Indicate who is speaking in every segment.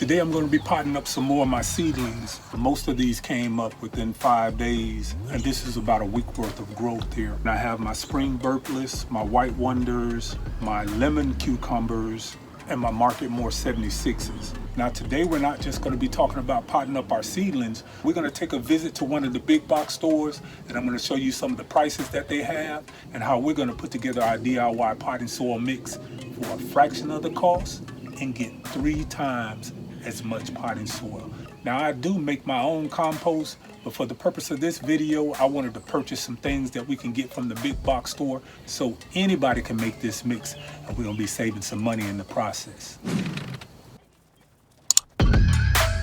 Speaker 1: Today I'm going to be potting up some more of my seedlings. Most of these came up within 5 days, and this is about a week worth of growth here. And I have my spring burpless, my white wonders, my lemon cucumbers, and my Market More 76s. Now today we're not just going to be talking about potting up our seedlings. We're going to take a visit to one of the big box stores, and I'm going to show you some of the prices that they have and how we're going to put together our DIY potting soil mix for a fraction of the cost and get 3 times as much potting soil. Now I do make my own compost, but for the purpose of this video, I wanted to purchase some things that we can get from the big box store so anybody can make this mix, and we're gonna be saving some money in the process.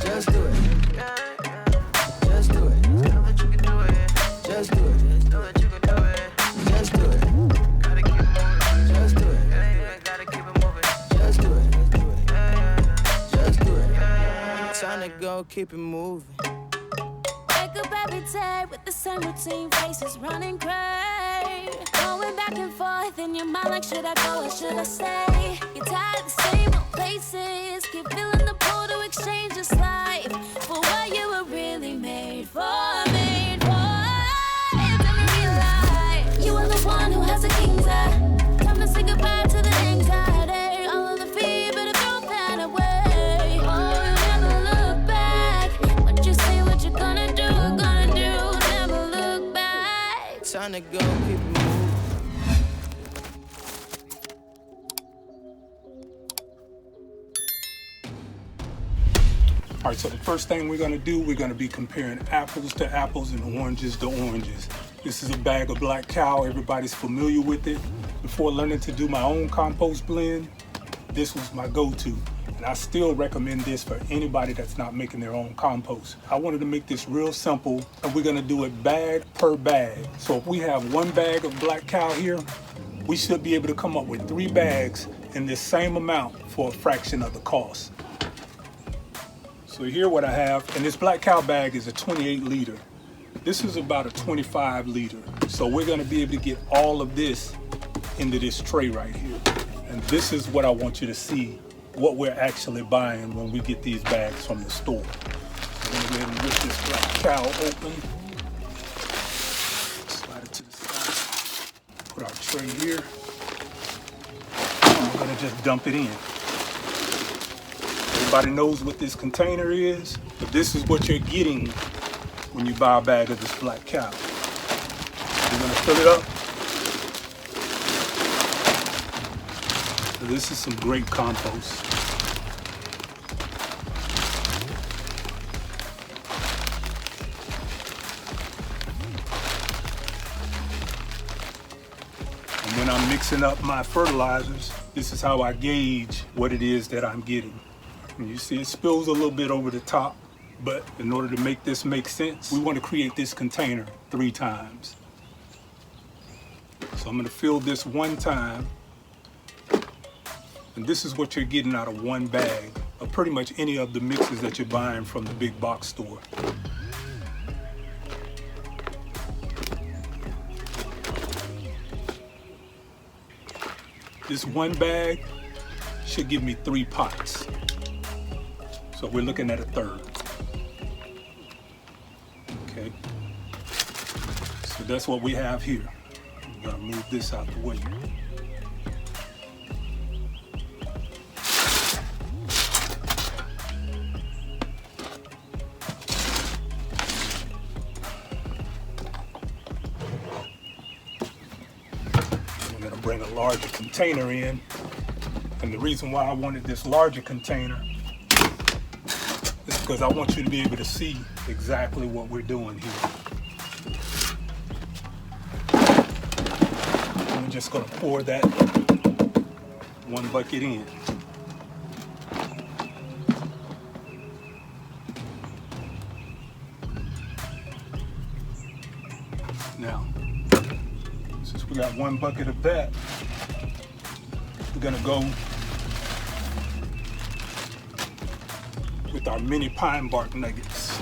Speaker 2: Just do it. Just do it. Know that you can do it. Just do it. Know that you can do it. Just do it. Gotta keep it moving. Just do it. Gotta keep it moving. Just do it. Just do it. Time to go, keep it moving.
Speaker 3: Wake up every day with the same routine, faces running gray. Going back and forth in your mind like, should I go or should I stay? You're tired of the same old places. Keep feeling the pull to exchange this life for what you were really made for. Tell me real life. You are the one who has a king's eye. Time to say goodbye to the anxiety. All of the fear, better throw that away. Oh, you never look back. What you say, what you gonna do, never look back.
Speaker 2: Time to go, keep it moving.
Speaker 1: All right, so the first thing we're gonna do, we're gonna be comparing apples to apples and oranges to oranges. This is a bag of Black Cow. Everybody's familiar with it. Before learning to do my own compost blend, this was my go-to. And I still recommend this for anybody that's not making their own compost. I wanted to make this real simple, and we're gonna do it bag per bag. So if we have 1 bag of Black Cow here, we should be able to come up with 3 bags in this same amount for a fraction of the cost. So here what I have, and this Black Cow bag is a 28 liter. This is about a 25 liter. So we're gonna be able to get all of this into this tray right here. And this is what I want you to see, what we're actually buying when we get these bags from the store. So we're gonna go ahead and rip this Black Cow open. Slide it to the side. Put our tray here. And we're gonna just dump it in. Everybody knows what this container is, but this is what you're getting when you buy a bag of this Black Cow. We're gonna fill it up. So this is some great compost. And when I'm mixing up my fertilizers, this is how I gauge what it is that I'm getting. And you see it spills a little bit over the top, but in order to make this make sense, we want to create this container 3 times. So I'm going to fill this 1 time, and this is what you're getting out of 1 bag of pretty much any of the mixes that you're buying from the big box store. This 1 bag should give me 3 pots. So we're looking at a 1/3. Okay. So that's what we have here. I'm gonna move this out the way. I'm gonna bring a larger container in. And the reason why I wanted this larger container is because I want you to be able to see exactly what we're doing here. And we're just going to pour that 1 bucket in. Now, since we got 1 bucket of that, we're going to go with our mini pine bark nuggets.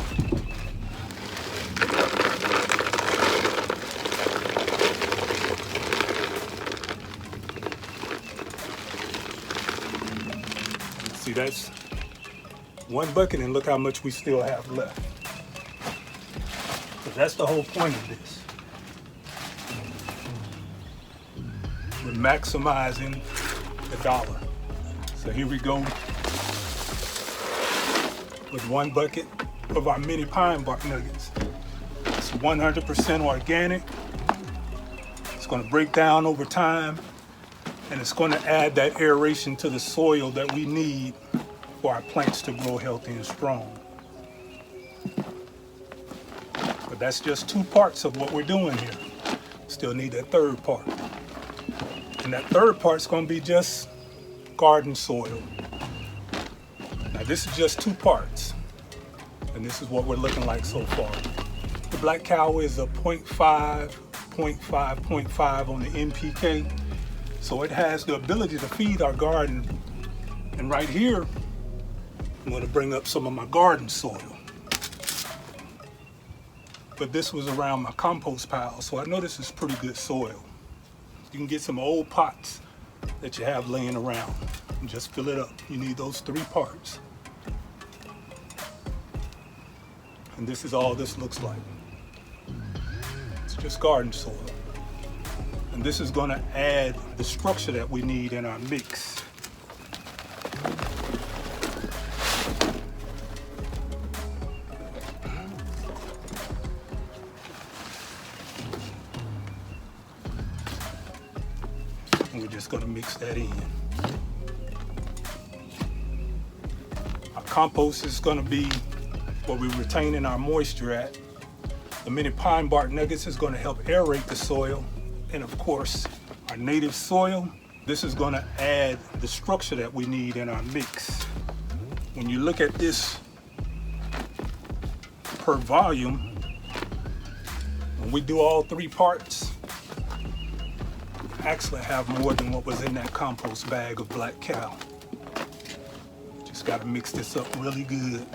Speaker 1: See, that's 1 bucket and look how much we still have left. So that's the whole point of this. We're maximizing the dollar. So here we go with 1 bucket of our mini pine bark nuggets. It's 100% organic. It's going to break down over time, and it's going to add that aeration to the soil that we need for our plants to grow healthy and strong. But that's just 2 parts of what we're doing here. Still need that 3rd part. And that 3rd part's going to be just garden soil. Now this is just 2 parts. And this is what we're looking like so far. The black cow is a 0.5 on the NPK. So it has the ability to feed our garden. And right here, I'm going to bring up some of my garden soil. But this was around my compost pile, so I know this is pretty good soil. You can get some old pots that you have laying around and just fill it up. You need those 3 parts. And this is all this looks like. It's just garden soil. And this is going to add the structure that we need in our mix. And we're just going to mix that in. Our compost is going to be where we're retaining our moisture at. The mini pine bark nuggets is going to help aerate the soil. And of course, our native soil, this is going to add the structure that we need in our mix. When you look at this per volume, when we do all 3 parts, I actually have more than what was in that compost bag of black cow. Just got to mix this up really good.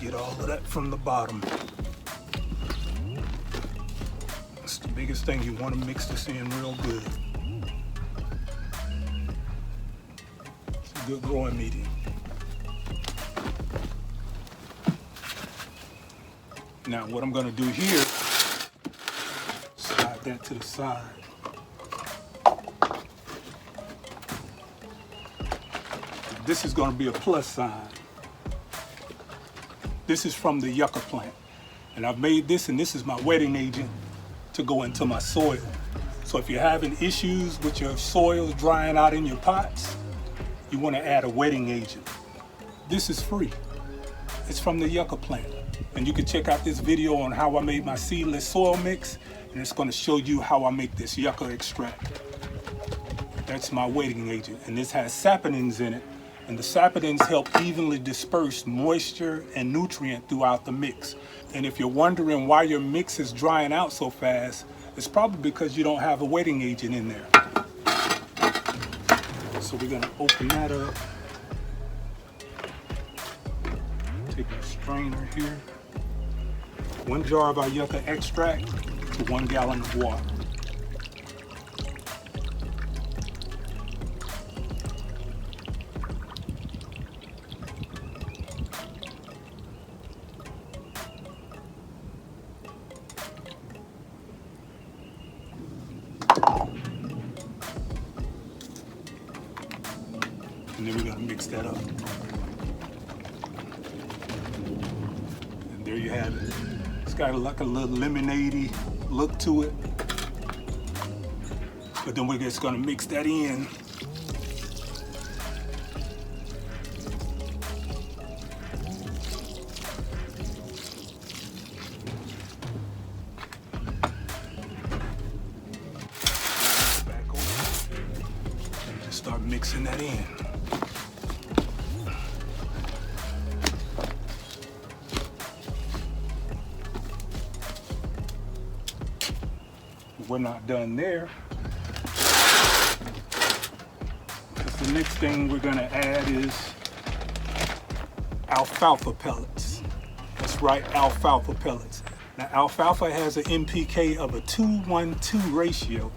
Speaker 1: Get all of that from the bottom. That's the biggest thing. You want to mix this in real good. It's a good growing medium. Now what I'm going to do here, slide that to the side. This is going to be a plus sign. This is from the yucca plant. And I've made this, and this is my wetting agent to go into my soil. So if you're having issues with your soil drying out in your pots, you want to add a wetting agent. This is free. It's from the yucca plant. And you can check out this video on how I made my seedless soil mix, and it's going to show you how I make this yucca extract. That's my wetting agent, and this has saponins in it. And the saponins help evenly disperse moisture and nutrient throughout the mix. And if you're wondering why your mix is drying out so fast, it's probably because you don't have a wetting agent in there. So we're gonna open that up. Take a strainer here. 1 jar of our yucca extract to 1 gallon of water. And then we're going to mix that up. And there you have it. It's got like a little lemonade-y look to it. But then we're just going to mix that in. Back over. And just start mixing that in. We're not done there. The next thing we're going to add is alfalfa pellets. That's right, alfalfa pellets. Now alfalfa has an NPK of a 2:1:2 ratio.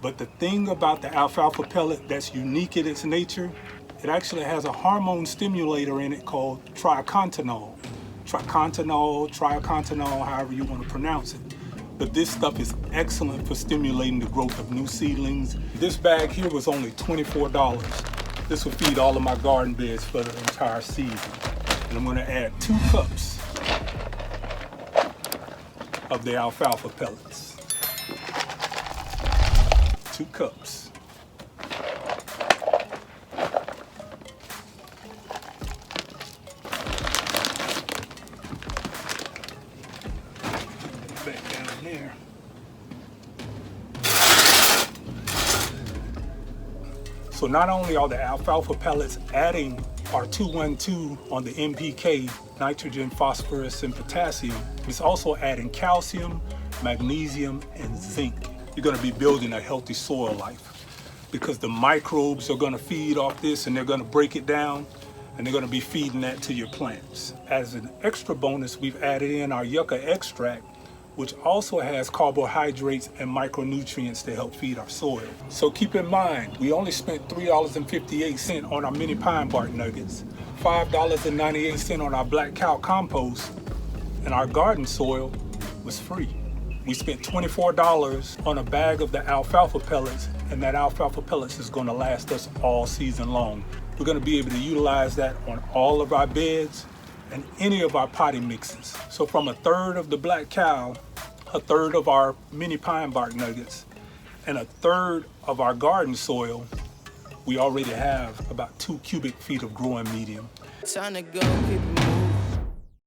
Speaker 1: But the thing about the alfalfa pellet that's unique in its nature, it actually has a hormone stimulator in it called triacontanol. Triacontanol, however you want to pronounce it. But this stuff is excellent for stimulating the growth of new seedlings. This bag here was only $24. This will feed all of my garden beds for the entire season. And I'm going to add 2 cups of the alfalfa pellets. 2 cups. Back down there. So not only are the alfalfa pellets adding our 212 on the NPK, nitrogen, phosphorus, and potassium, it's also adding calcium, magnesium, and zinc. You're going to be building a healthy soil life because the microbes are going to feed off this and they're going to break it down and they're going to be feeding that to your plants. As an extra bonus, we've added in our yucca extract, which also has carbohydrates and micronutrients to help feed our soil. So keep in mind, we only spent $3.58 on our mini pine bark nuggets, $5.98 on our black cow compost, and our garden soil was free. We spent $24 on a bag of the alfalfa pellets, and that alfalfa pellets is going to last us all season long. We're going to be able to utilize that on all of our beds and any of our potting mixes. So from 1/3 of the black cow, 1/3 of our mini pine bark nuggets, and 1/3 of our garden soil, we already have about 2 cubic feet of growing medium.
Speaker 2: Time to go, keep it moving.